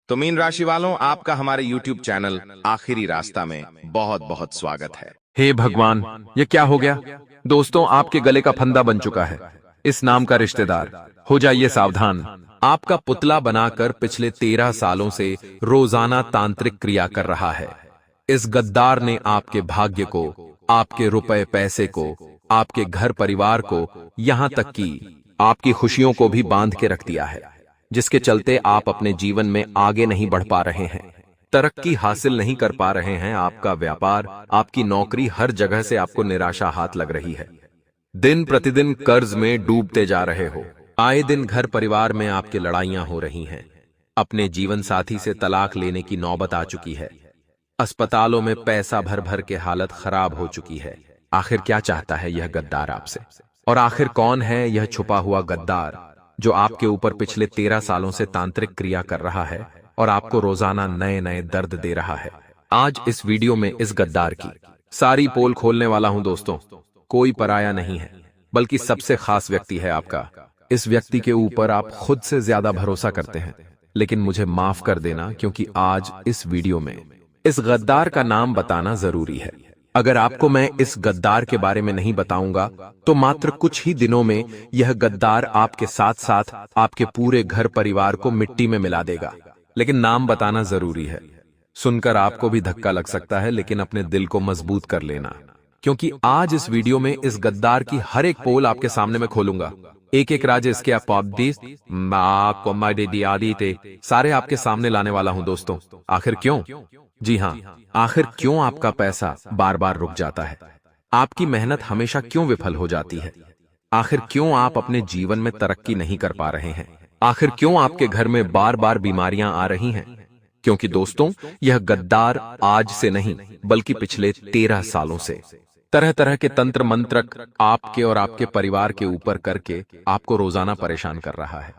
तो मीन राशि वालों, आपका हमारे YouTube चैनल आखिरी रास्ता में बहुत बहुत स्वागत है। हे भगवान, ये क्या हो गया? दोस्तों, आपके गले का फंदा बन चुका है इस नाम का रिश्तेदार। हो जाइए सावधान। आपका पुतला बनाकर पिछले 13 सालों से रोजाना तांत्रिक क्रिया कर रहा है। इस गद्दार ने आपके भाग्य को, आपके रुपए पैसे को, आपके घर परिवार को, यहां तक कि आपकी खुशियों को भी बांध के रख दिया है, जिसके चलते आप अपने जीवन में आगे नहीं बढ़ पा रहे हैं, तरक्की हासिल नहीं कर पा रहे हैं। आपका व्यापार, आपकी नौकरी, हर जगह से आपको निराशा हाथ लग रही है। दिन प्रतिदिन कर्ज में डूबते जा रहे हो। आए दिन घर परिवार में आपकी लड़ाइयां हो रही हैं। अपने जीवन साथी से तलाक लेने की नौबत आ चुकी है। अस्पतालों में पैसा भर भर के हालत खराब हो चुकी है। आखिर क्या चाहता है यह गद्दार आपसे? और आखिर कौन है यह छुपा हुआ गद्दार जो आपके ऊपर पिछले 13 सालों से तांत्रिक क्रिया कर रहा है और आपको रोजाना नए नए दर्द दे रहा है? आज इस वीडियो में इस गद्दार की सारी पोल खोलने वाला हूं दोस्तों। कोई पराया नहीं है, बल्कि सबसे खास व्यक्ति है आपका। इस व्यक्ति के ऊपर आप खुद से ज्यादा भरोसा करते हैं, लेकिन मुझे माफ कर देना, क्योंकि आज इस वीडियो में इस गद्दार का नाम बताना जरूरी है। अगर आपको मैं इस गद्दार के बारे में नहीं बताऊंगा तो मात्र कुछ ही दिनों में यह गद्दार आपके साथ साथ आपके पूरे घर परिवार को मिट्टी में मिला देगा। लेकिन नाम बताना जरूरी है। सुनकर आपको भी धक्का लग सकता है, लेकिन अपने दिल को मजबूत कर लेना, क्योंकि आज इस वीडियो में इस गद्दार की हर एक पोल आपके सामने मैं खोलूंगा। एक एक राज इसके सारे आपके सामने लाने वाला हूं दोस्तों। आखिर क्यों? जी हां, आखिर क्यों आपका पैसा बार बार रुक जाता है? आपकी मेहनत हमेशा क्यों विफल हो जाती है? आखिर क्यों आप अपने जीवन में तरक्की नहीं कर पा रहे हैं? आखिर क्यों आपके घर में बार बार बीमारियां आ रही हैं? क्योंकि दोस्तों, यह गद्दार आज से नहीं, बल्कि पिछले 13 सालों से तरह तरह के तंत्र मंत्रक आपके और आपके परिवार के ऊपर करके आपको रोजाना परेशान कर रहा है।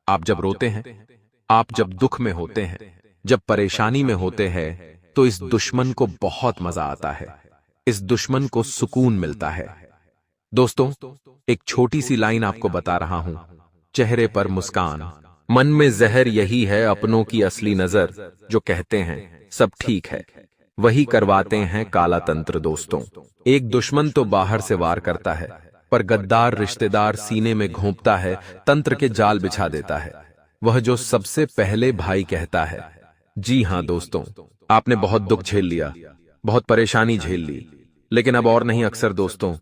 आप जब रोते हैं, आप जब दुख में होते हैं, जब परेशानी में होते हैं, तो इस दुश्मन को बहुत मजा आता है। इस दुश्मन को सुकून मिलता है। दोस्तों, एक छोटी सी लाइन आपको बता रहा हूं। चेहरे पर मुस्कान, मन में जहर, यही है अपनों की असली नजर। जो कहते हैं सब ठीक है, वही करवाते हैं काला तंत्र। दोस्तों, एक दुश्मन तो बाहर से वार करता है, पर गद्दार रिश्तेदार सीने में घोंपता है, तंत्र के जाल बिछा देता है। वह जो सबसे पहले भाई कहता है। जी हां दोस्तों, आपने बहुत दुख झेल लिया, बहुत परेशानी झेल ली, लेकिन अब और नहीं। अक्सर दोस्तों,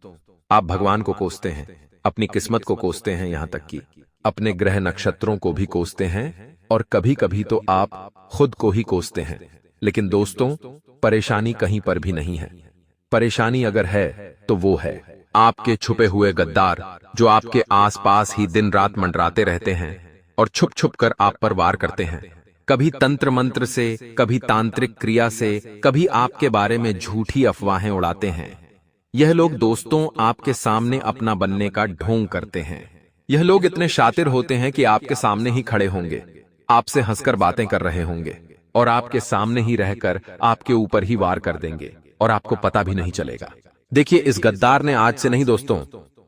आप भगवान को कोसते हैं, अपनी किस्मत को कोसते हैं, यहां तक कि अपने ग्रह नक्षत्रों को भी कोसते हैं, और कभी कभी तो आप खुद को ही कोसते हैं। लेकिन दोस्तों, परेशानी कहीं पर भी नहीं है। परेशानी अगर है तो वो है आपके छुपे हुए गद्दार, जो आपके आसपास ही दिन रात मंडराते रहते हैं और छुप छुप कर आप पर वार करते हैं। कभी तंत्र मंत्र से, कभी तांत्रिक क्रिया से, कभी आपके बारे में झूठी अफवाहें उड़ाते हैं। यह लोग दोस्तों आपके सामने अपना बनने का ढोंग करते हैं। यह लोग इतने शातिर होते हैं कि आपके सामने ही खड़े होंगे, आपसे हंसकर बातें कर रहे होंगे, और आपके सामने ही रहकर आपके ऊपर ही वार कर देंगे, और आपको पता भी नहीं चलेगा। देखिए, इस गद्दार ने आज से नहीं दोस्तों,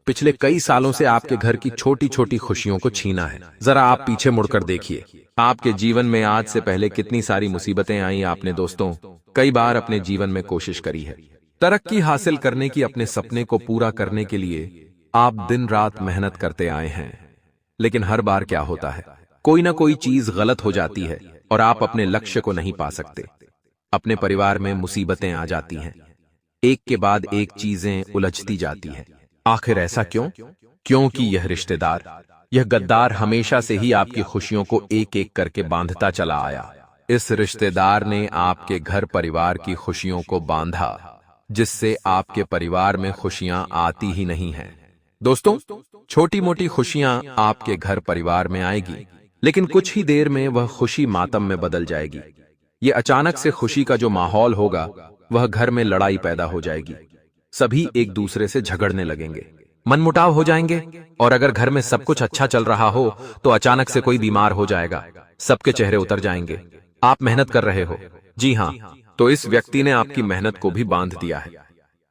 पिछले कई सालों से आपके घर की छोटी छोटी खुशियों को छीना है। जरा आप पीछे मुड़कर देखिए, आपके जीवन में आज से पहले कितनी सारी मुसीबतें आई। आपने दोस्तों कई बार अपने जीवन में कोशिश करी है, तरक्की हासिल करने की, अपने सपने को पूरा करने के लिए आप दिन रात मेहनत करते आए हैं। लेकिन हर बार क्या होता है, कोई ना कोई चीज गलत हो जाती है और आप अपने लक्ष्य को नहीं पा सकते। अपने परिवार में मुसीबतें आ जाती हैं, एक के बाद एक चीजें उलझती जाती हैं। आखिर ऐसा क्यों? क्योंकि यह रिश्तेदार, यह गद्दार हमेशा से ही आपकी खुशियों को एक एक करके बांधता चला आया। इस रिश्तेदार ने आपके घर परिवार की खुशियों को बांधा, जिससे आपके परिवार में खुशियां आती ही नहीं हैं। दोस्तों, छोटी मोटी खुशियां आपके घर परिवार में आएगी, लेकिन कुछ ही देर में वह खुशी मातम में बदल जाएगी। ये अचानक से खुशी का जो माहौल होगा, वह घर में लड़ाई पैदा हो जाएगी। सभी एक दूसरे से झगड़ने लगेंगे, मनमुटाव हो जाएंगे, और अगर घर में सब कुछ अच्छा चल रहा हो तो अचानक से कोई बीमार हो जाएगा, सबके चेहरे उतर जाएंगे। आप मेहनत कर रहे हो, जी हां, तो इस व्यक्ति ने आपकी मेहनत को भी बांध दिया है।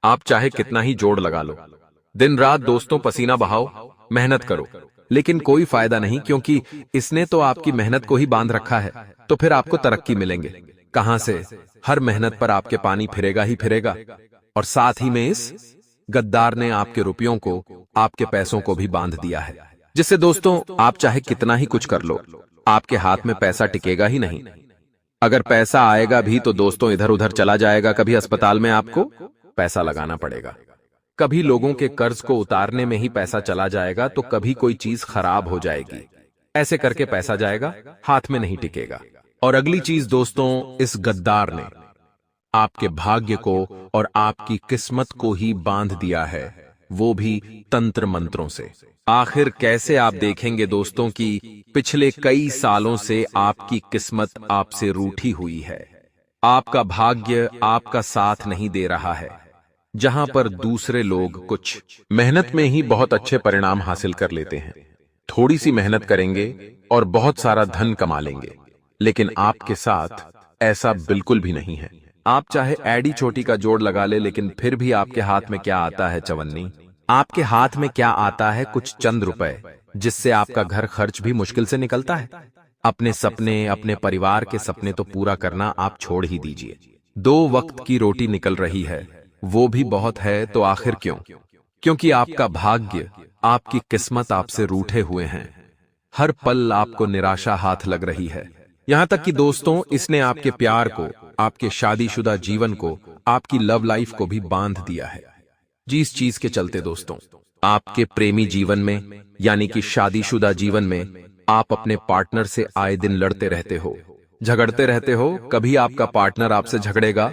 आप चाहे कितना ही जोड़ लगा लो, दिन रात दोस्तों पसीना बहाओ, मेहनत करो, लेकिन कोई फायदा नहीं, क्योंकि इसने तो आपकी मेहनत को ही बांध रखा है। तो फिर आपको तरक्की मिलेंगे कहां से? हर मेहनत पर आपके पानी फिरेगा ही फिरेगा। और साथ ही में इस गद्दार ने आपके रुपयों को, आपके पैसों को भी बांध दिया है, जिससे दोस्तों आप चाहे कितना ही कुछ कर लो, आपके हाथ में पैसा टिकेगा ही नहीं। अगर पैसा आएगा भी तो दोस्तों इधर उधर चला जाएगा। कभी अस्पताल में आपको पैसा लगाना पड़ेगा, कभी लोगों के कर्ज को उतारने में ही पैसा चला जाएगा, तो कभी कोई चीज खराब हो जाएगी। ऐसे करके पैसा जाएगा, हाथ में नहीं टिकेगा। और अगली चीज दोस्तों, इस गद्दार ने आपके भाग्य को और आपकी किस्मत को ही बांध दिया है, वो भी तंत्र मंत्रों से। आखिर कैसे? आप देखेंगे दोस्तों कि पिछले कई सालों से आपकी किस्मत आपसे रूठी हुई है। आपका भाग्य आपका साथ नहीं दे रहा है। जहां पर दूसरे लोग कुछ मेहनत में ही बहुत अच्छे परिणाम हासिल कर लेते हैं, थोड़ी सी मेहनत करेंगे और बहुत सारा धन कमा लेंगे, लेकिन आपके साथ ऐसा बिल्कुल भी नहीं है। आप चाहे एडी छोटी का जोड़ लगा ले, लेकिन फिर भी आपके हाथ में क्या आता है चवन्नी? आपके हाथ में क्या आता है? कुछ चंद रुपए, जिससे आपका घर खर्च भी मुश्किल से निकलता है। अपने सपने, अपने परिवार के सपने तो पूरा करना आप छोड़ ही दीजिए। 2 वक्त की रोटी निकल रही है, वो भी बहुत है। तो आखिर क्यों? क्योंकि आपका भाग्य, आपकी किस्मत आपसे रूठे हुए हैं। हर पल आपको निराशा हाथ लग रही है। यहां तक कि दोस्तों इसने आपके प्यार को, आपके शादीशुदा जीवन को, आपकी लव लाइफ को भी बांध दिया है। जिस चीज के चलते दोस्तों आपके प्रेमी जीवन में, यानी कि शादीशुदा जीवन में, आप अपने पार्टनर से आए दिन लड़ते रहते हो, झगड़ते रहते हो। कभी आपका पार्टनर आपसे झगड़ेगा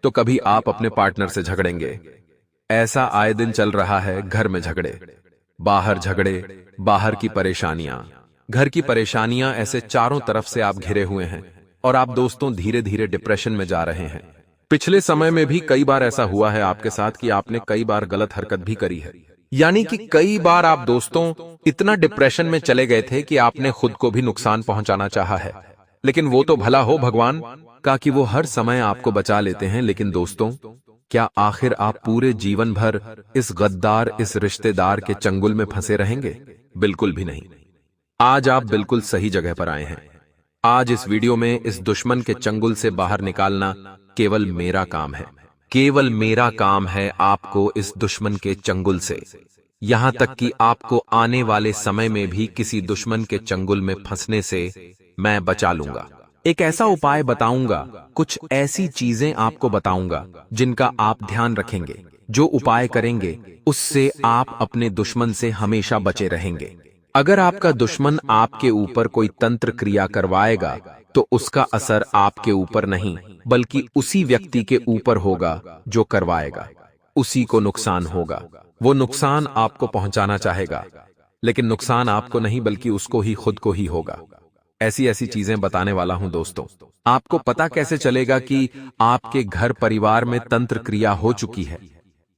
तो कभी आप अपने पार्टनर से झगड़ेंगे। ऐसा आए दिन चल रहा है। घर में झगड़े, बाहर झगड़े, बाहर की परेशानियां, घर की परेशानियां, ऐसे चारों तरफ से आप घिरे हुए हैं और आप दोस्तों धीरे धीरे डिप्रेशन में जा रहे हैं। पिछले समय में भी कई बार ऐसा हुआ है आपके साथ कि आपने कई बार गलत हरकत भी करी है, यानी कि कई बार आप दोस्तों इतना डिप्रेशन में चले गए थे कि आपने खुद को भी नुकसान पहुंचाना चाहा है। लेकिन वो तो भला हो भगवान का कि वो हर समय आपको बचा लेते हैं। लेकिन दोस्तों, क्या आखिर आप पूरे जीवन भर इस गद्दार, इस रिश्तेदार के चंगुल में फंसे रहेंगे? बिल्कुल भी नहीं। आज आप बिल्कुल सही जगह पर आए हैं। आज इस वीडियो में इस दुश्मन के चंगुल से बाहर निकालना केवल मेरा काम है। केवल मेरा काम है आपको इस दुश्मन के चंगुल से, यहां तक कि आपको आने वाले समय में भी किसी दुश्मन के चंगुल में फंसने से मैं बचा लूंगा। एक ऐसा उपाय बताऊंगा, कुछ ऐसी चीजें आपको बताऊंगा जिनका आप ध्यान रखेंगे। जो उपाय करेंगे उससे आप अपने दुश्मन से हमेशा बचे रहेंगे। अगर आपका दुश्मन आपके ऊपर कोई तंत्र क्रिया करवाएगा तो उसका असर आपके ऊपर नहीं, बल्कि उसी व्यक्ति के ऊपर होगा जो करवाएगा। उसी को नुकसान होगा। वो नुकसान आपको पहुंचाना चाहेगा, लेकिन नुकसान आपको नहीं बल्कि उसको ही, खुद को ही होगा। ऐसी ऐसी चीजें बताने वाला हूं दोस्तों। आपको पता कैसे चलेगा कि आपके घर परिवार में तंत्र क्रिया हो चुकी है?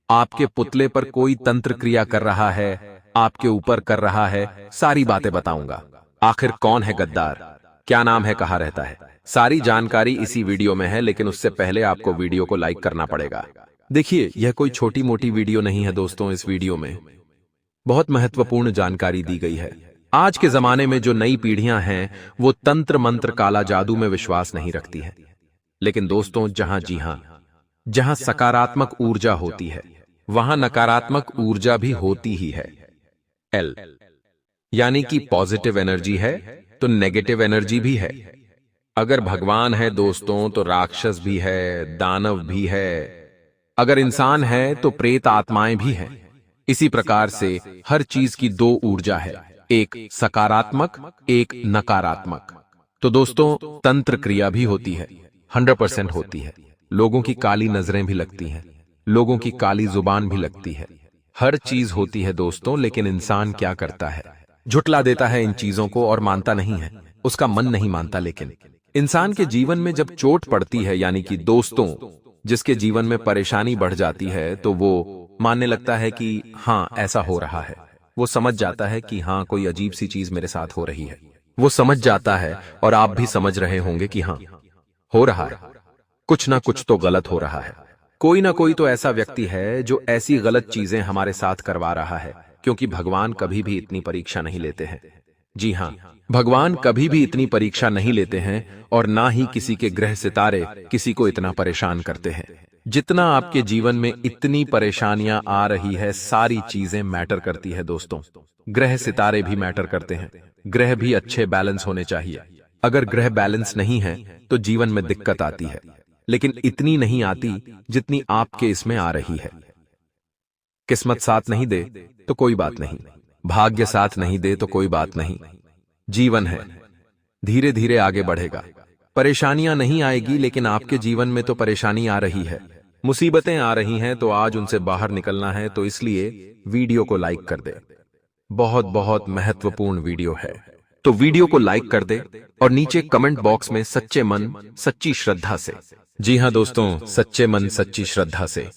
आपके पुतले पर कोई तंत्र क्रिया कर रहा है, आपके ऊपर कर रहा है, सारी बातें बताऊंगा। आखिर कौन है गद्दार, क्या नाम है, कहां रहता है, सारी जानकारी इसी वीडियो में है। लेकिन उससे पहले आपको वीडियो को लाइक करना पड़ेगा। देखिए, यह कोई छोटी मोटी वीडियो नहीं है दोस्तों। इस वीडियो में बहुत महत्वपूर्ण जानकारी दी गई है। आज के जमाने में जो नई पीढ़ियां हैं वो तंत्र मंत्र, काला जादू में विश्वास नहीं रखती है। लेकिन दोस्तों, जहां सकारात्मक ऊर्जा होती है वहां नकारात्मक ऊर्जा भी होती ही है। एल यानी कि पॉजिटिव एनर्जी है तो नेगेटिव एनर्जी भी है। अगर भगवान है दोस्तों तो राक्षस भी है, दानव भी है। अगर इंसान है तो प्रेत आत्माएं भी हैं। इसी प्रकार से हर चीज की 2 ऊर्जा है, एक सकारात्मक, एक नकारात्मक। तो दोस्तों, तंत्र क्रिया भी होती है, 100% होती है। लोगों की काली नजरें भी लगती हैं, लोगों की काली जुबान भी लगती है। हर चीज होती है दोस्तों। लेकिन इंसान क्या करता है? झुटला देता है इन चीजों को और मानता नहीं है, उसका मन नहीं मानता। लेकिन इंसान के जीवन में जब चोट पड़ती है, यानी कि दोस्तों जिसके जीवन में परेशानी बढ़ जाती है, तो वो मानने लगता है कि हाँ ऐसा हो रहा है। वो समझ जाता है कि हाँ कोई अजीब सी चीज मेरे साथ हो रही है। वो समझ जाता है, और आप भी समझ रहे होंगे कि हाँ हो रहा है, कुछ ना कुछ तो गलत हो रहा है। कोई ना कोई तो ऐसा व्यक्ति है जो ऐसी गलत चीजें हमारे साथ करवा रहा है। क्योंकि भगवान कभी भी इतनी परीक्षा नहीं लेते हैं। जी हाँ, भगवान कभी भी इतनी परीक्षा नहीं लेते हैं और ना ही किसी के ग्रह सितारे किसी को इतना परेशान करते हैं। जितना आपके जीवन में इतनी परेशानियां आ रही है, सारी चीजें मैटर करती है दोस्तों। ग्रह सितारे भी मैटर करते हैं। ग्रह भी अच्छे बैलेंस होने चाहिए। अगर ग्रह बैलेंस नहीं है तो जीवन में दिक्कत आती है, लेकिन इतनी नहीं आती जितनी आपके इसमें आ रही है। किस्मत साथ नहीं दे तो कोई बात नहीं, भाग्य साथ नहीं दे तो कोई बात नहीं। जीवन है, धीरे धीरे आगे बढ़ेगा। परेशानियां नहीं आएगी, लेकिन आपके जीवन में तो परेशानी आ रही है, मुसीबतें आ रही हैं, तो आज उनसे बाहर निकलना है। तो इसलिए वीडियो को लाइक कर दे। बहुत बहुत महत्वपूर्ण वीडियो है, तो वीडियो को लाइक कर दे और नीचे कमेंट बॉक्स में सच्चे मन सच्ची श्रद्धा से, जी हां दोस्तों, सच्चे मन सच्ची श्रद्धा से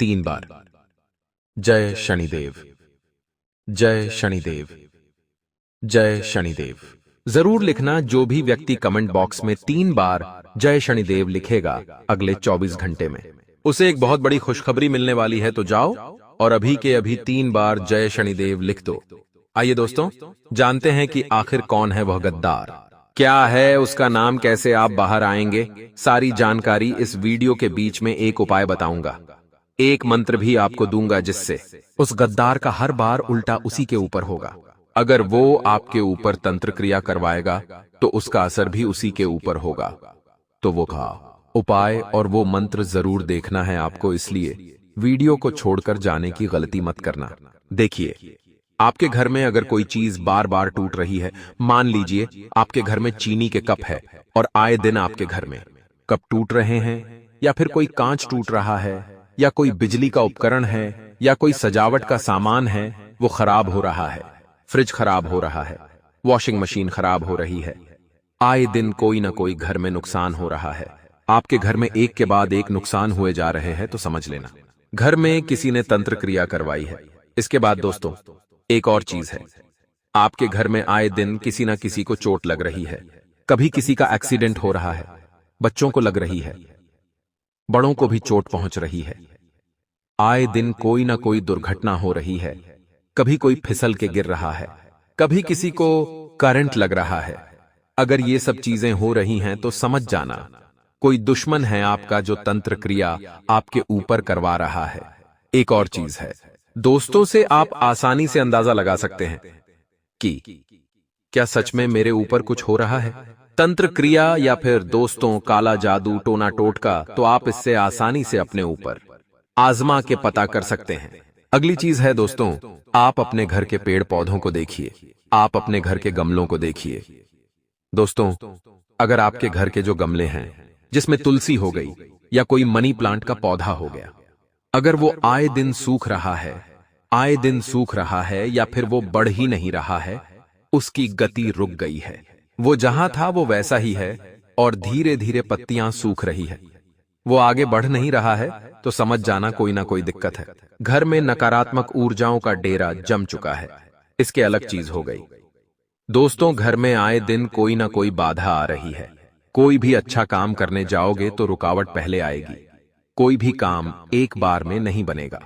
3 बार जय शनिदेव, जय शनिदेव, जय शनिदेव जरूर लिखना। जो भी व्यक्ति कमेंट बॉक्स में 3 बार जय शनिदेव लिखेगा, अगले 24 घंटे में उसे एक बहुत बड़ी खुशखबरी मिलने वाली है। तो जाओ और अभी के अभी 3 बार जय शनिदेव लिख दो। आइए दोस्तों, जानते हैं कि आखिर कौन है वह गद्दार, क्या है उसका नाम, कैसे आप बाहर आएंगे। सारी जानकारी इस वीडियो के बीच में एक उपाय बताऊंगा, एक मंत्र भी आपको दूंगा, जिससे उस गद्दार का हर बार उल्टा उसी के ऊपर होगा। अगर वो आपके ऊपर तंत्र क्रिया करवाएगा तो उसका असर भी उसी के ऊपर होगा। तो वो उपाय और वो मंत्र जरूर देखना है आपको, इसलिए वीडियो को छोड़कर जाने की गलती मत करना। देखिए, आपके घर में अगर कोई चीज बार बार टूट रही है, मान लीजिए आपके घर में चीनी के कप है और आए दिन आपके घर में कप टूट रहे हैं, या फिर कोई कांच टूट रहा है, या कोई बिजली का उपकरण है, या कोई सजावट का सामान है वो खराब हो रहा है, फ्रिज खराब हो रहा है, वॉशिंग मशीन खराब हो रही है, आए दिन कोई ना कोई घर में नुकसान हो रहा है, आपके घर में एक के बाद एक नुकसान हुए जा रहे हैं, तो समझ लेना घर में किसी ने तंत्र क्रिया करवाई है। इसके बाद दोस्तों एक और चीज है, आपके घर में आए दिन किसी ना किसी को चोट लग रही है। कभी किसी का एक्सीडेंट हो रहा है, बच्चों को लग रही है, बड़ों को भी चोट पहुंच रही है। आए दिन कोई ना कोई दुर्घटना हो रही है, कभी कोई फिसल के गिर रहा है, कभी किसी को करंट लग रहा है। अगर ये सब चीजें हो रही हैं तो समझ जाना कोई दुश्मन है आपका जो तंत्र क्रिया आपके ऊपर करवा रहा है। एक और चीज है दोस्तों, से आप आसानी से अंदाजा लगा सकते हैं कि क्या सच में मेरे ऊपर कुछ हो रहा है, तंत्र क्रिया या फिर दोस्तों काला जादू टोना टोटका, तो आप इससे आसानी से अपने ऊपर आजमा के पता कर सकते हैं। अगली चीज है दोस्तों, आप अपने घर के पेड़ पौधों को देखिए, आप अपने घर के गमलों को देखिए। दोस्तों, अगर आपके घर के जो गमले हैं जिसमें तुलसी हो गई या कोई मनी प्लांट का पौधा हो गया, अगर वो आए दिन सूख रहा है, आए दिन सूख रहा है, या फिर वो बढ़ ही नहीं रहा है, उसकी गति रुक गई है, वो जहां था वो वैसा ही है और धीरे धीरे पत्तियां सूख रही है, वो आगे बढ़ नहीं रहा है, तो समझ जाना कोई ना कोई दिक्कत है। घर में नकारात्मक ऊर्जाओं का डेरा जम चुका है। इसके अलग चीज हो गई दोस्तों, घर में आए दिन कोई ना कोई बाधा आ रही है। कोई भी अच्छा काम करने जाओगे तो रुकावट पहले आएगी। कोई भी काम एक बार में नहीं बनेगा,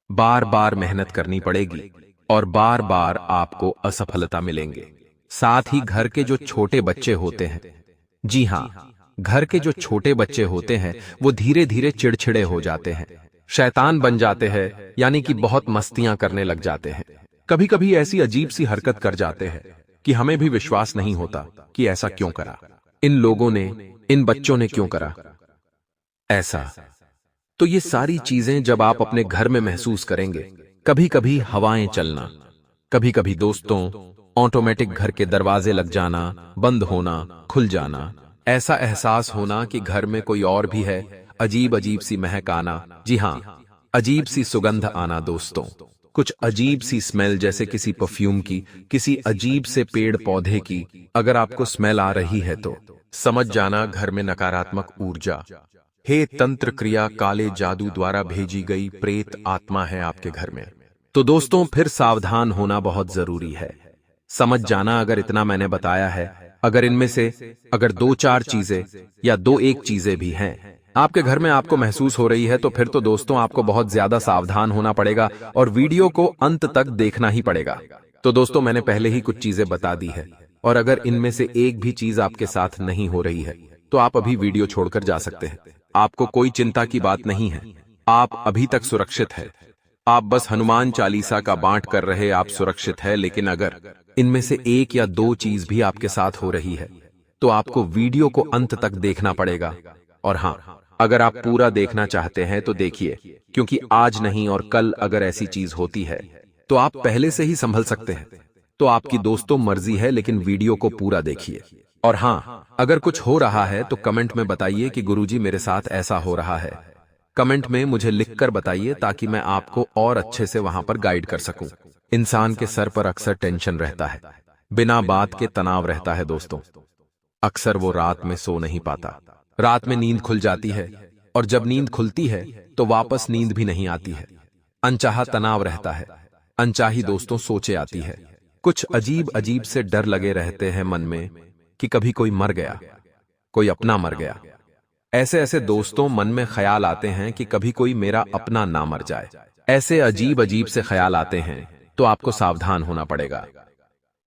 बार बार मेहनत करनी पड़ेगी और बार बार आपको असफलता मिलेंगे। साथ ही घर के जो छोटे बच्चे होते हैं, जी हां, घर के जो छोटे बच्चे होते हैं वो धीरे धीरे चिड़चिड़े हो जाते हैं, शैतान बन जाते हैं, यानी कि बहुत मस्तियां करने लग जाते हैं। कभी कभी ऐसी अजीब सी हरकत कर जाते हैं कि हमें भी विश्वास नहीं होता कि ऐसा क्यों करा, इन लोगों ने, इन बच्चों ने क्यों करा ऐसा। तो ये सारी चीजें जब आप अपने घर में महसूस करेंगे, कभी कभी हवाएं चलना, कभी कभी दोस्तों ऑटोमेटिक घर के दरवाजे लग जाना, बंद होना, खुल जाना, ऐसा एहसास होना कि घर में कोई और भी है, अजीब अजीब सी महक आना, जी हां, अजीब सी सुगंध आना दोस्तों, कुछ अजीब सी स्मेल, जैसे किसी परफ्यूम की, किसी अजीब से पेड़ पौधे की। अगर आपको स्मेल आ रही है तो समझ जाना घर में नकारात्मक ऊर्जा, हे तंत्र क्रिया काले जादू द्वारा भेजी गई प्रेत आत्मा है आपके घर में। तो दोस्तों फिर सावधान होना बहुत जरूरी है। समझ जाना, अगर इतना मैंने बताया है, अगर इनमें से अगर 2-4 चीजें या 2-1 चीजें भी हैं आपके घर में आपको महसूस हो रही है तो फिर तो दोस्तों आपको बहुत ज्यादा सावधान होना पड़ेगा और वीडियो को अंत तक देखना ही पड़ेगा। तो दोस्तों मैंने पहले ही कुछ चीजें बता दी है और अगर इनमें से एक भी चीज आपके साथ नहीं हो रही है तो आप अभी वीडियो छोड़कर जा सकते हैं। आपको कोई चिंता की बात नहीं है, आप अभी तक सुरक्षित है। आप बस हनुमान चालीसा का पाठ कर रहे, आप सुरक्षित है। लेकिन अगर इनमें से एक या दो चीज भी आपके साथ हो रही है तो आपको वीडियो को अंत तक देखना पड़ेगा। और हाँ, अगर आप पूरा देखना चाहते हैं तो देखिए, क्योंकि आज नहीं और कल अगर ऐसी चीज होती है तो आप पहले से ही संभल सकते हैं। तो आपकी दोस्तों मर्जी है, लेकिन वीडियो को पूरा देखिए। और हाँ, अगर कुछ हो रहा है तो कमेंट में बताइए कि गुरुजी मेरे साथ ऐसा हो रहा है। कमेंट में मुझे लिखकर बताइए ताकि मैं आपको और अच्छे से वहां पर गाइड कर सकूं। इंसान के सर पर अक्सर टेंशन रहता है, बिना बात के तनाव रहता है दोस्तों। अक्सर वो रात में सो नहीं पाता, रात में नींद खुल जाती है और जब नींद खुलती है तो वापस नींद भी नहीं आती है। अनचाहा तनाव रहता है, अनचाही दोस्तों सोचे आती है। कुछ अजीब अजीब से डर लगे रहते हैं मन में कि कभी कोई मर गया, कोई अपना मर गया। ऐसे ऐसे दोस्तों मन में ख्याल आते हैं कि कभी कोई मेरा अपना ना मर जाए। ऐसे अजीब अजीब से ख्याल आते हैं तो आपको सावधान होना पड़ेगा।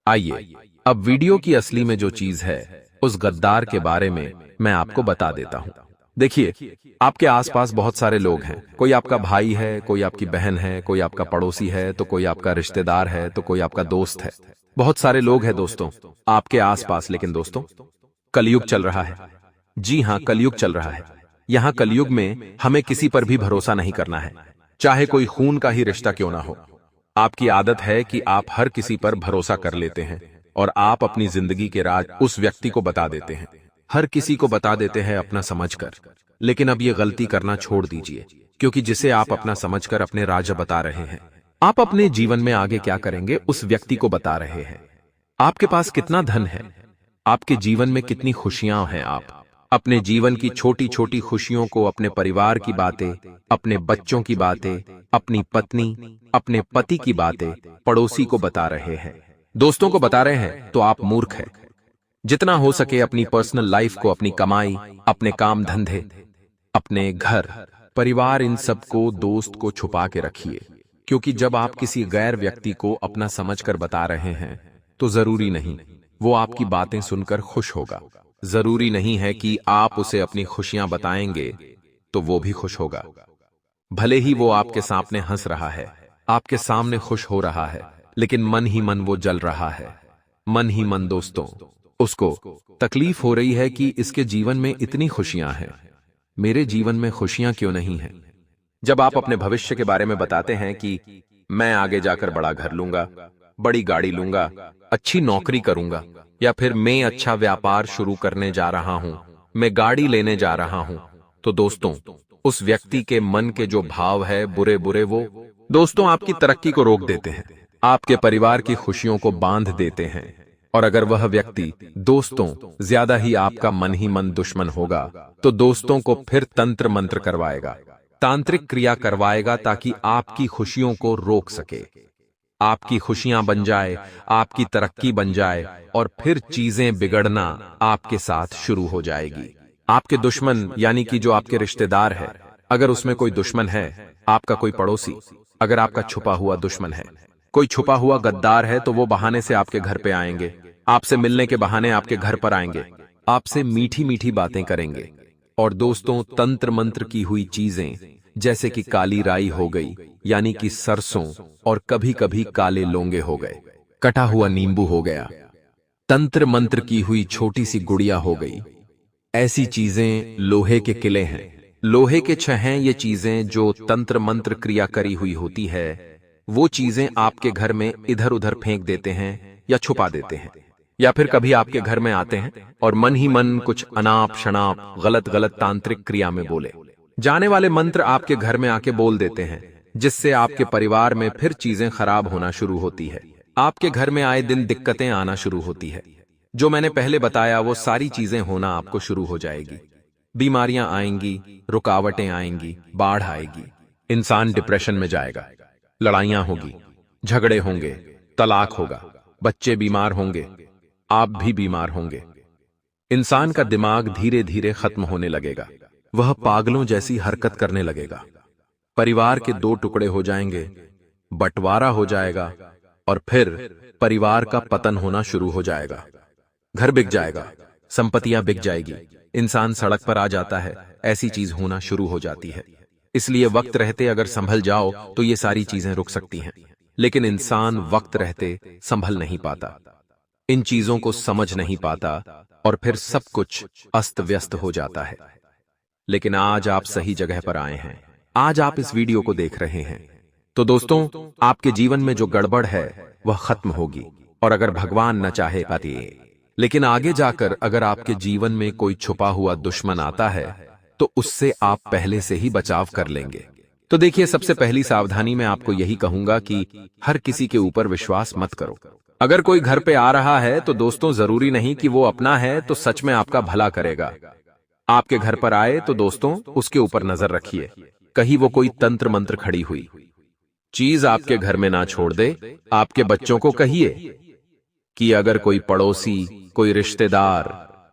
आइए अब वीडियो की असली में जो चीज है उस गद्दार के बारे में मैं आपको बता देता हूं। देखिए, आपके आसपास बहुत सारे लोग हैं। कोई आपका भाई है, कोई आपकी बहन है, कोई आपका पड़ोसी है, तो कोई आपका रिश्तेदार है, तो कोई आपका दोस्त है। बहुत सारे लोग हैं दोस्तों आपके आसपास। लेकिन दोस्तों कलयुग चल रहा है। जी हां, कलयुग चल रहा है। यहां कलयुग में हमें किसी पर भी भरोसा नहीं करना है, चाहे कोई खून का ही रिश्ता क्यों ना हो। आपकी आदत है कि आप हर किसी पर भरोसा कर लेते हैं और आप अपनी जिंदगी के राज उस व्यक्ति को बता देते हैं। हर किसी को बता देते हैं अपना समझकर। लेकिन अब ये गलती करना छोड़ दीजिए, क्योंकि जिसे आप अपना समझकर अपने राज बता रहे हैं, आप अपने जीवन में आगे क्या करेंगे उस व्यक्ति को बता रहे हैं। आपके पास कितना धन है, आपके जीवन में कितनी खुशियां हैं, आप अपने जीवन की छोटी छोटी खुशियों को, अपने परिवार की बातें, अपने बच्चों की बातें, अपनी पत्नी, अपने पति की बातें पड़ोसी को बता रहे हैं, दोस्तों को बता रहे हैं, तो आप मूर्ख हैं। जितना हो सके अपनी पर्सनल लाइफ को, अपनी कमाई, अपने काम धंधे, अपने घर परिवार, इन सब को, दोस्त को छुपा के रखिए। क्योंकि जब आप किसी गैर व्यक्ति को अपना समझकर बता रहे हैं तो जरूरी नहीं वो आपकी बातें सुनकर खुश होगा। जरूरी नहीं है कि आप उसे अपनी खुशियां बताएंगे तो वो भी खुश होगा। भले ही वो आपके सामने हंस रहा है, आपके सामने खुश हो रहा है, लेकिन मन ही मन वो जल रहा है। मन ही मन दोस्तों उसको तकलीफ हो रही है कि इसके जीवन में इतनी खुशियां हैं, मेरे जीवन में खुशियां क्यों नहीं हैं। जब आप अपने भविष्य के बारे में बताते हैं कि मैं आगे जाकर बड़ा घर लूंगा, बड़ी गाड़ी लूंगा, अच्छी नौकरी करूंगा, या फिर मैं अच्छा व्यापार शुरू करने जा रहा हूं, मैं गाड़ी लेने जा रहा हूं, तो दोस्तों उस व्यक्ति के मन के जो भाव है बुरे बुरे, वो दोस्तों आपकी तरक्की को रोक देते हैं, आपके परिवार की खुशियों को बांध देते हैं। और अगर वह व्यक्ति दोस्तों ज्यादा ही आपका मन ही मन दुश्मन होगा तो दोस्तों को फिर तंत्र मंत्र करवाएगा, तांत्रिक क्रिया करवाएगा, ताकि आपकी खुशियों को रोक सके, आपकी खुशियां बन जाए, आपकी तरक्की बन जाए, और फिर चीजें बिगड़ना आपके साथ शुरू हो जाएगी। आपके दुश्मन यानी कि जो आपके रिश्तेदार है, अगर उसमें कोई दुश्मन है, आपका कोई पड़ोसी, अगर आपका छुपा हुआ दुश्मन है, कोई छुपा हुआ गद्दार है, तो वो बहाने से आपके घर पे आएंगे, आपसे मिलने के बहाने आपके घर पर आएंगे, आपसे मीठी मीठी बातें करेंगे। और दोस्तों तंत्र मंत्र की हुई चीजें जैसे कि काली राई हो गई, यानी कि सरसों, और कभी कभी काले लौंगे हो गए, कटा हुआ नींबू हो गया, तंत्र मंत्र की हुई छोटी सी गुड़िया हो गई, ऐसी चीजें लोहे के किले हैं, लोहे के छह हैं ये चीजें जो तंत्र मंत्र क्रिया करी हुई होती है। वो चीजें आपके घर में इधर उधर फेंक देते हैं या छुपा देते हैं, या फिर कभी आपके घर में आते हैं और मन ही मन कुछ अनाप शनाप गलत गलत तांत्रिक क्रिया में बोले जाने वाले मंत्र आपके घर में आके बोल देते हैं, जिससे आपके परिवार में फिर चीजें खराब होना शुरू होती है। आपके घर में आए दिन दिक्कतें आना शुरू होती है। जो मैंने पहले बताया वो सारी चीजें होना आपको शुरू हो जाएगी। बीमारियां आएंगी, रुकावटें आएंगी, बाढ़ आएगी, इंसान डिप्रेशन में जाएगा, लड़ाइयां होगी, झगड़े होंगे, तलाक होगा, बच्चे बीमार होंगे, आप भी बीमार होंगे। इंसान का दिमाग धीरे धीरे खत्म होने लगेगा, वह पागलों जैसी हरकत करने लगेगा। परिवार के दो टुकड़े हो जाएंगे, बंटवारा हो जाएगा और फिर परिवार का पतन होना शुरू हो जाएगा। घर बिक जाएगा, संपत्तियां बिक जाएगी, इंसान सड़क पर आ जाता है, ऐसी चीज होना शुरू हो जाती है। इसलिए वक्त रहते अगर संभल जाओ तो ये सारी चीजें रुक सकती हैं, लेकिन इंसान वक्त रहते संभल नहीं पाता, इन चीजों को समझ नहीं पाता और फिर सब कुछ अस्त व्यस्त हो जाता है। लेकिन आज आप सही जगह पर आए हैं, आज आप इस वीडियो को देख रहे हैं तो दोस्तों आपके जीवन में जो गड़बड़ है वह खत्म होगी, और अगर भगवान न चाहे पातिए, लेकिन आगे जाकर अगर आपके जीवन में कोई छुपा हुआ दुश्मन आता है तो उससे आप पहले से ही बचाव कर लेंगे। तो देखिए, सबसे पहली सावधानी मैं आपको यही कहूंगा कि हर किसी के ऊपर विश्वास मत करो। अगर कोई घर पे आ रहा है तो दोस्तों जरूरी नहीं कि वो अपना है तो सच में आपका भला करेगा। आपके घर पर आए तो दोस्तों उसके ऊपर नजर रखिए, कहीं वो कोई तंत्र मंत्र खड़ी हुई चीज आपके घर में ना छोड़ दे। आपके बच्चों को कहिए कि अगर कोई पड़ोसी, कोई रिश्तेदार,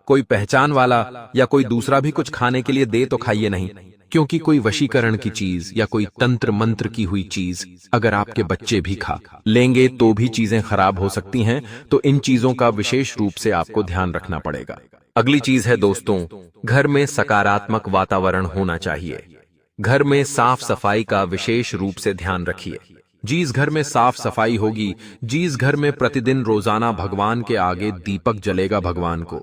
कोई पहचान वाला या कोई दूसरा भी कुछ खाने के लिए दे तो खाइए नहीं, क्योंकि कोई वशीकरण की चीज या कोई तंत्र मंत्र की हुई चीज अगर आपके बच्चे भी खा लेंगे तो भी चीजें खराब हो सकती हैं। तो इन चीजों का विशेष रूप से आपको ध्यान रखना पड़ेगा। अगली चीज है दोस्तों, घर में सकारात्मक वातावरण होना चाहिए। घर में साफ सफाई का विशेष रूप से ध्यान रखिए। जिस घर में साफ सफाई होगी, जिस घर में प्रतिदिन रोजाना भगवान के आगे दीपक जलेगा, भगवान को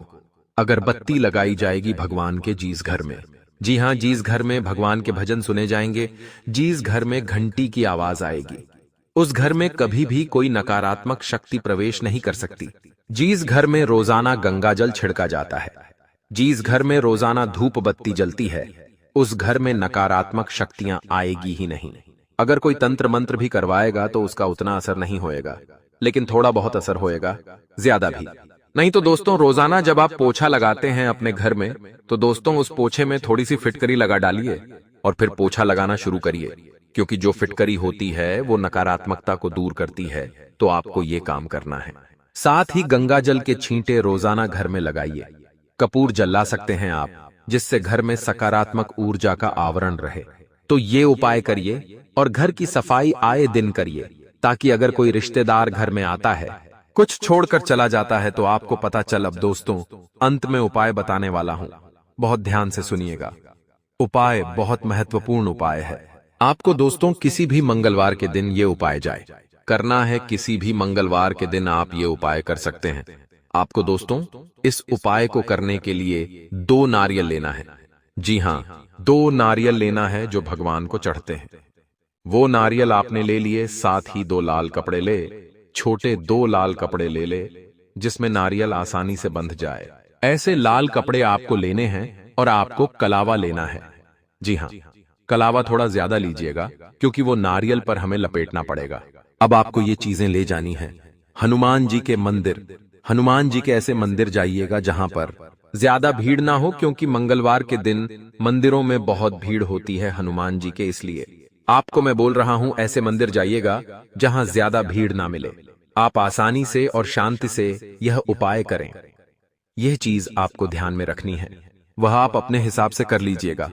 अगरबत्ती लगाई जाएगी भगवान के जिस घर में, जी हां, जिस घर में भगवान के भजन सुने जाएंगे, जिस घर में घंटी की आवाज आएगी, उस घर में कभी भी कोई नकारात्मक शक्ति प्रवेश नहीं कर सकती। जिस घर में रोजाना गंगा जल छिड़का जाता है, जिस घर में रोजाना धूप बत्ती जलती है, उस घर में नकारात्मक शक्तियां आएगी ही नहीं। अगर कोई तंत्र मंत्र भी करवाएगा तो उसका उतना असर नहीं होएगा, लेकिन थोड़ा बहुत असर होएगा, ज्यादा भी नहीं। तो दोस्तों रोजाना जब आप पोछा लगाते हैं अपने घर में तो दोस्तों उस पोछे में थोड़ी सी फिटकरी लगा डालिए और फिर पोछा लगाना शुरू करिए, क्योंकि जो फिटकरी होती है वो नकारात्मकता को दूर करती है। तो आपको ये काम करना है। साथ ही गंगा जल के छींटे रोजाना घर में लगाइए। कपूर जला सकते हैं आप, जिससे घर में सकारात्मक ऊर्जा का आवरण रहे। तो ये उपाय करिए और घर की सफाई आए दिन करिए, ताकि अगर कोई रिश्तेदार घर में आता है, कुछ छोड़कर चला जाता है तो आपको पता चल। अब दोस्तों अंत में उपाय बताने वाला हूं, बहुत ध्यान से सुनिएगा। उपाय बहुत महत्वपूर्ण उपाय है। आपको दोस्तों किसी भी मंगलवार के दिन ये उपाय जाए करना है। किसी भी मंगलवार के दिन आप ये उपाय कर सकते हैं। आपको दोस्तों इस उपाय को करने के लिए 2 नारियल लेना है। जी हां, 2 नारियल लेना है जो भगवान को चढ़ते हैं। वो नारियल आपने ले लिए, साथ ही 2 लाल कपड़े ले, छोटे 2 लाल कपड़े ले ले, जिसमें नारियल आसानी से बंध जाए। ऐसे लाल कपड़े आपको लेने हैं और आपको कलावा लेना है। जी हां, कलावा थोड़ा ज्यादा लीजिएगा, क्योंकि वो नारियल पर हमें लपेटना पड़ेगा। अब आपको ये चीजें ले जानी है हनुमान जी के मंदिर। हनुमान जी के ऐसे मंदिर जाइएगा जहां पर ज्यादा भीड़ ना हो, क्योंकि मंगलवार के दिन मंदिरों में बहुत भीड़ होती है हनुमान जी के। इसलिए आपको मैं बोल रहा हूं ऐसे मंदिर जाइएगा जहां ज्यादा भीड़ ना मिले। आप आसानी से और शांति से यह उपाय करें। यह चीज आपको ध्यान में रखनी है, वह आप अपने हिसाब से कर लीजिएगा।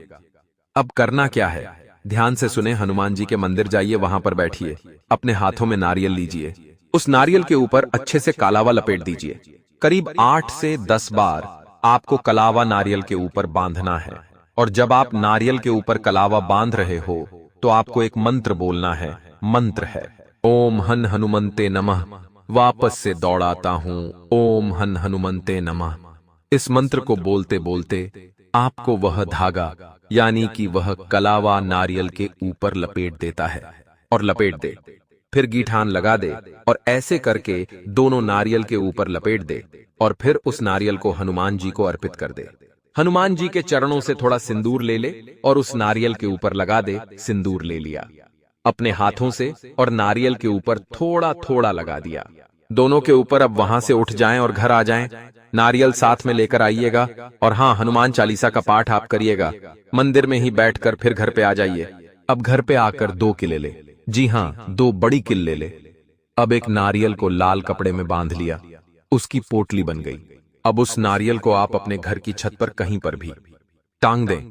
अब करना क्या है, ध्यान से सुने। हनुमान जी के मंदिर जाइए, वहां पर बैठिए, अपने हाथों में नारियल लीजिए, उस नारियल के ऊपर अच्छे से कलावा लपेट दीजिए। करीब 8 से 10 बार आपको कलावा नारियल के ऊपर बांधना है। और जब आप नारियल के ऊपर कलावा बांध रहे हो तो आपको एक मंत्र बोलना है। मंत्र है ओम हन हनुमंते नमः। वापस से दौड़ाता हूं, ओम हन हनुमंते नमः। इस मंत्र को बोलते बोलते आपको वह धागा यानी कि वह कलावा नारियल के ऊपर लपेट देता है, और लपेट दे, फिर गीठान लगा दे और ऐसे करके दोनों नारियल के ऊपर लपेट दे और फिर उस नारियल को हनुमान जी को अर्पित कर दे। हनुमान जी के चरणों से थोड़ा सिंदूर ले ले और उस नारियल के ऊपर लगा दे। सिंदूर ले लिया अपने हाथों से और नारियल के ऊपर थोड़ा थोड़ा लगा दिया। दोनों के ऊपर अब वहां से उठ जाएं और घर आ जाएं। नारियल साथ में लेकर आइएगा और हाँ, हनुमान चालीसा का पाठ आप करिएगा। मंदिर में ही बैठकर फिर घर पे आ जाइए। अब घर पे आकर 2 किले ले, जी हाँ 2 बड़ी किल ले ले। अब एक नारियल को लाल कपड़े में बांध लिया, उसकी पोटली बन गई। अब उस नारियल को आप अपने घर की छत पर कहीं पर भी टांग दें।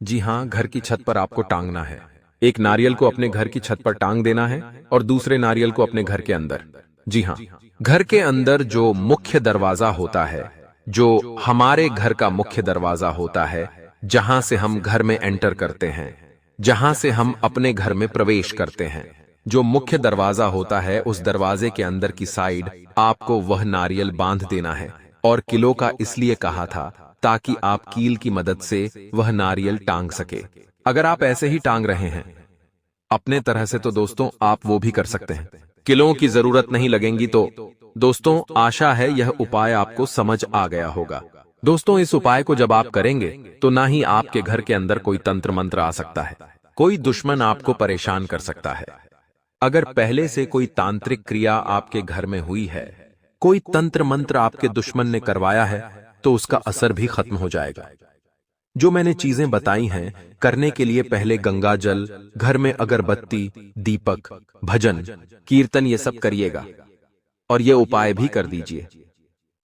जी हाँ, घर की छत पर आपको टांगना है। एक नारियल को अपने घर की छत पर टांग देना है और दूसरे नारियल को अपने घर के अंदर। जी हाँ, घर के अंदर जो मुख्य दरवाजा होता है, जो हमारे घर का मुख्य दरवाजा होता है, जहां से हम घर में एंटर करते हैं, जहां से हम अपने घर में प्रवेश करते हैं, जो मुख्य दरवाजा होता है, उस दरवाजे के अंदर की साइड आपको वह नारियल बांध देना है। और किलो का इसलिए कहा था ताकि आप कील की मदद से वह नारियल टांग सके। अगर आप ऐसे ही टांग रहे हैं अपने तरह से तो दोस्तों आप वो भी कर सकते हैं। किलों की जरूरत नहीं लगेंगी। तो दोस्तों आशा है यह उपाय आपको समझ आ गया होगा। दोस्तों इस उपाय को जब आप करेंगे तो ना ही आपके घर के अंदर कोई तंत्र मंत्र आ सकता है, कोई दुश्मन आपको परेशान कर सकता है। अगर पहले से कोई तांत्रिक क्रिया आपके घर में हुई है, कोई तंत्र मंत्र आपके दुश्मन ने करवाया है, तो उसका असर भी खत्म हो जाएगा। जो मैंने चीजें बताई हैं करने के लिए पहले गंगा जल, घर में अगरबत्ती, दीपक, भजन, कीर्तन ये सब करिएगा और ये उपाय भी कर दीजिए।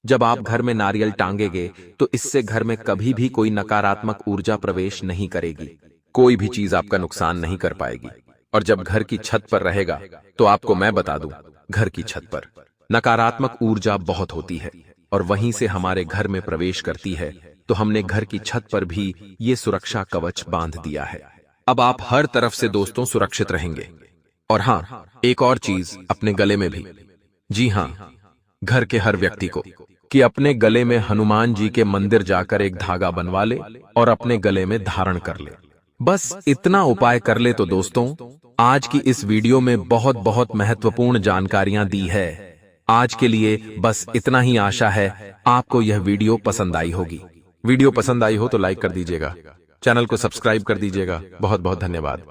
जब आप घर में नारियल टांगेंगे तो इससे घर में कभी भी कोई नकारात्मक ऊर्जा प्रवेश नहीं करेगी, कोई भी चीज आपका नुकसान नहीं कर पाएगी। और जब घर की छत पर रहेगा तो आपको मैं बता दूं, घर की छत पर नकारात्मक ऊर्जा बहुत होती है और वहीं से हमारे घर में प्रवेश करती है। तो हमने घर की छत पर भी ये सुरक्षा कवच बांध दिया है। अब आप हर तरफ से दोस्तों सुरक्षित रहेंगे। और हाँ, एक और चीज, अपने गले में भी। जी हाँ, घर के हर व्यक्ति को कि अपने गले में हनुमान जी के मंदिर जाकर एक धागा बनवा ले और अपने गले में धारण कर ले। बस इतना उपाय कर ले तो दोस्तों आज की इस वीडियो में बहुत बहुत महत्वपूर्ण जानकारियां दी है। आज के लिए बस इतना ही। आशा है आपको यह वीडियो पसंद आई होगी। वीडियो पसंद आई हो तो लाइक कर दीजिएगा, चैनल को सब्सक्राइब कर दीजिएगा। बहुत बहुत धन्यवाद।